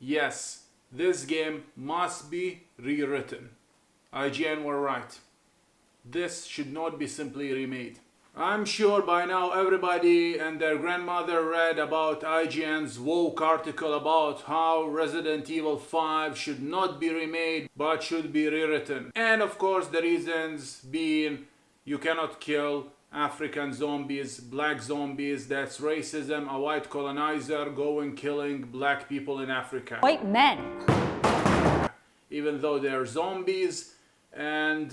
Yes, this game must be rewritten. IGN were right. This should not be simply remade. I'm sure by now everybody and their grandmother read about IGN's woke article about how Resident Evil 5 should not be remade but should be rewritten. And of course the reasons being you cannot kill African zombies, black zombies, that's racism, a white colonizer going killing black people in Africa. White men. Even though they're zombies and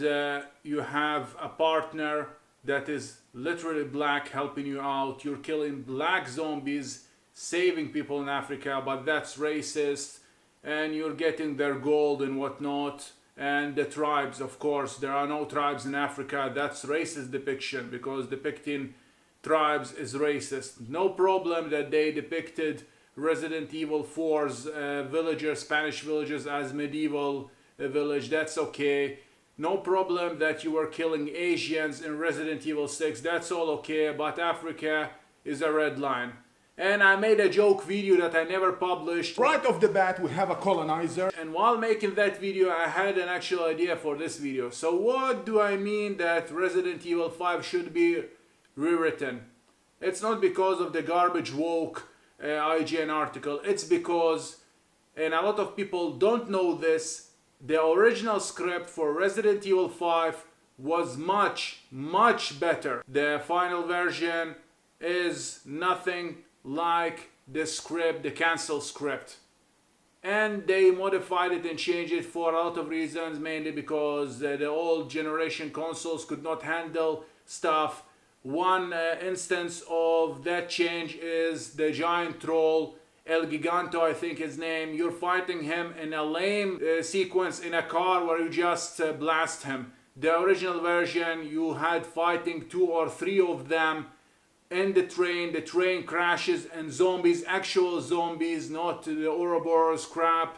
you have a partner that is literally black helping you out, you're killing black zombies, saving people in Africa, but that's racist, and you're getting their gold and whatnot. And the tribes, of course, there are no tribes in Africa. That's racist depiction because depicting tribes is racist. No problem that they depicted Resident Evil 4's villagers, Spanish villagers as medieval village. That's okay. No problem that you were killing Asians in Resident Evil 6. That's all okay. But Africa is a red line. And I made a joke video that I never published. Right off the bat, we have a colonizer. And while making that video, I had an actual idea for this video. So what do I mean that Resident Evil 5 should be rewritten? It's not because of the garbage woke IGN article. It's because, and a lot of people don't know this, the original script for Resident Evil 5 was much, much better. The final version is nothing like the script, the cancel script. And they modified it and changed it for a lot of reasons, mainly because the old generation consoles could not handle stuff. One instance of that change is the giant troll, El Giganto, I think his name. You're fighting him in a lame sequence in a car where you just blast him. The original version, you had fighting 2 or 3 of them in the train crashes, and zombies, actual zombies, not the Ouroboros crap,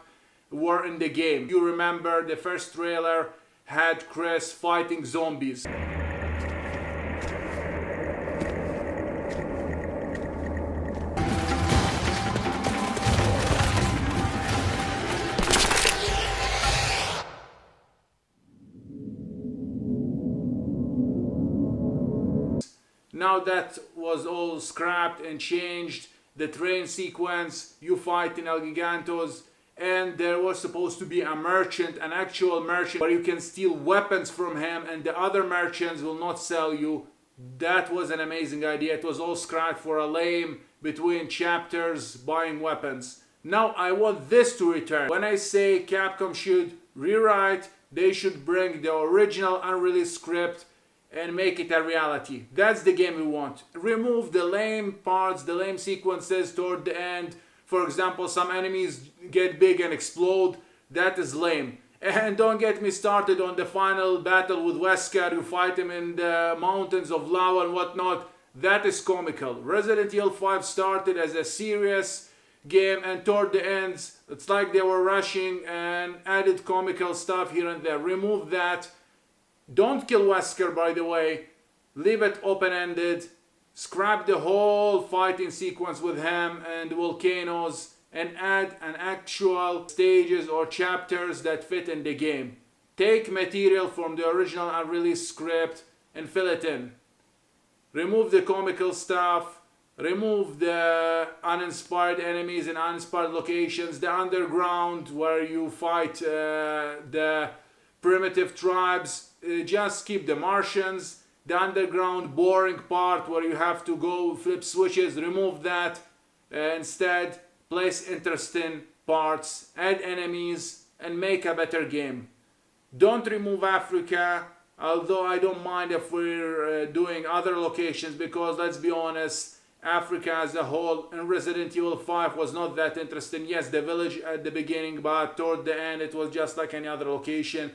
were in the game. You remember the first trailer had Chris fighting zombies. Now that was all scrapped and changed. The train sequence, you fight in El Gigantos, and there was supposed to be a merchant, an actual merchant, where you can steal weapons from him and the other merchants will not sell you. That was an amazing idea. It was all scrapped for a lame between chapters buying weapons. Now I want this to return. When I say Capcom should rewrite, they should bring the original unreleased script and make it a reality. That's the game we want. Remove the lame parts, the lame sequences toward the end. For example, some enemies get big and explode. That is lame. And don't get me started on the final battle with Wesker. You fight him in the mountains of lava and whatnot. That is comical. Resident Evil 5 started as a serious game, and toward the ends, it's like they were rushing and added comical stuff here and there. Remove that. Don't kill Wesker, by the way. Leave it open-ended. Scrap the whole fighting sequence with him and the volcanoes and add an actual stages or chapters that fit in the game. Take material from the original unreleased script and fill it in. Remove the comical stuff. Remove the uninspired enemies and uninspired locations. The underground where you fight the primitive tribes. Just keep the Martians. The underground boring part where you have to go flip switches, remove that. Instead, place interesting parts, add enemies, and make a better game. Don't remove Africa, although I don't mind if we're doing other locations, because let's be honest, Africa as a whole in Resident Evil 5 was not that interesting. Yes, the village at the beginning, but toward the end it was just like any other location.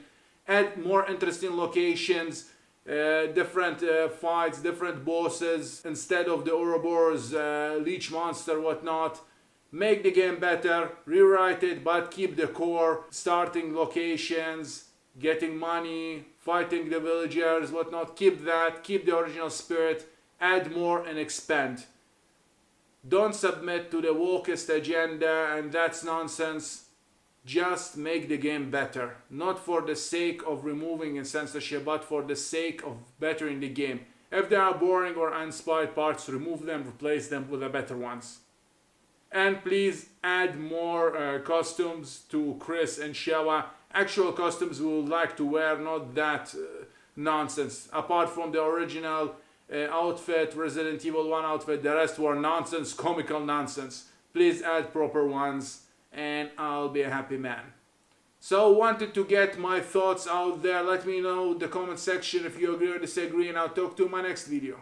Add more interesting locations, different fights, different bosses, instead of the Ouroboros leech monster, whatnot. Make the game better, rewrite it, but keep the core, starting locations, getting money, fighting the villagers, whatnot. Keep that, keep the original spirit, add more and expand. Don't submit to the wokest agenda, and that's nonsense. Just make the game better. Not for the sake of removing censorship, but for the sake of bettering the game. If there are boring or uninspired parts, remove them, replace them with the better ones. And please add more costumes to Chris and Sheva. Actual costumes we would like to wear, not that nonsense. Apart from the original outfit, Resident Evil 1 outfit, the rest were nonsense, comical nonsense. Please add proper ones and I'll be a happy man. So wanted to get my thoughts out there. Let me know in the comment section if you agree or disagree, and I'll talk to you in my next video.